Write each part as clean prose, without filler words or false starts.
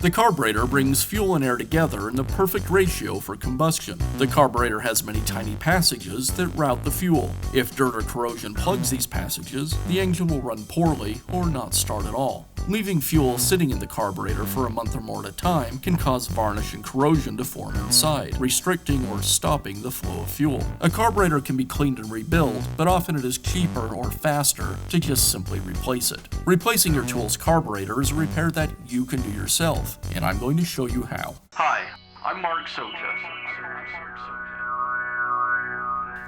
The carburetor brings fuel and air together in the perfect ratio for combustion. The carburetor has many tiny passages that route the fuel. If dirt or corrosion plugs these passages, the engine will run poorly or not start at all. Leaving fuel sitting in the carburetor for a month or more at a time can cause varnish and corrosion to form inside, restricting or stopping the flow of fuel. A carburetor can be cleaned and rebuilt, but often it is cheaper or faster to just simply replace it. Replacing your tool's carburetor is a repair that you can do yourself, and I'm going to show you how. Hi, I'm Mark Socha.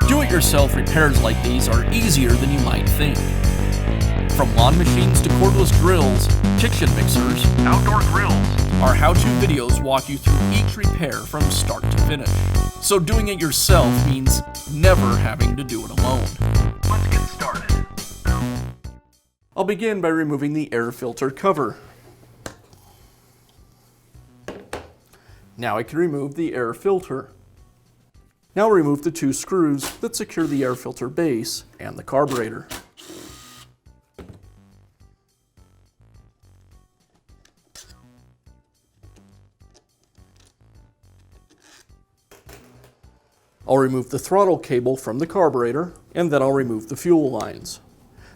Do-it-yourself repairs like these are easier than you might think. From lawn machines to cordless drills, kitchen mixers, Outdoor grills. our how-to videos walk you through each repair from start to finish. So doing it yourself means never having to do it alone. Let's get started. I'll begin by removing the air filter cover. Now I can remove the air filter. Now remove the two screws that secure the air filter base and the carburetor. I'll remove the throttle cable from the carburetor, and then I'll remove the fuel lines.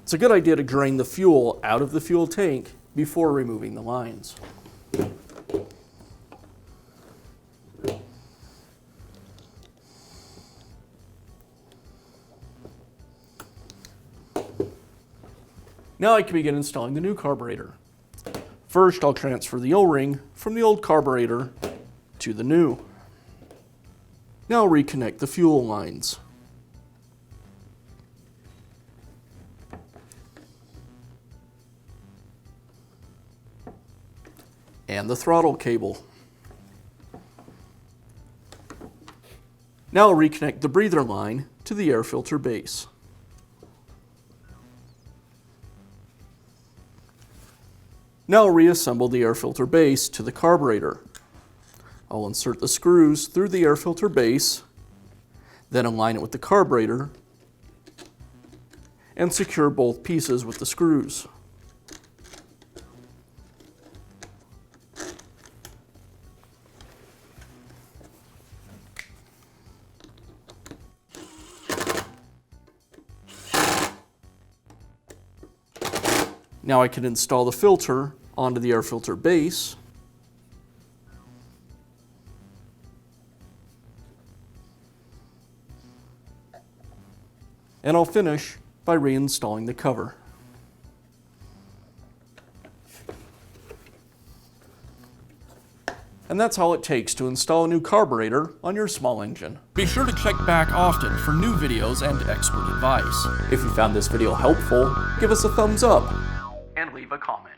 It's a good idea to drain the fuel out of the fuel tank before removing the lines. Now I can begin installing the new carburetor. First, I'll transfer the O-ring from the old carburetor to the new. Now I'll reconnect the fuel lines. And the throttle cable. Now I'll reconnect the breather line to the air filter base. Now I'll reassemble the air filter base to the carburetor. I'll insert the screws through the air filter base, then align it with the carburetor, and secure both pieces with the screws. Now I can install the filter onto the air filter base. And I'll finish by reinstalling the cover. And that's all it takes to install a new carburetor on your small engine. Be sure to check back often for new videos and expert advice. If you found this video helpful, give us a thumbs up And leave a comment.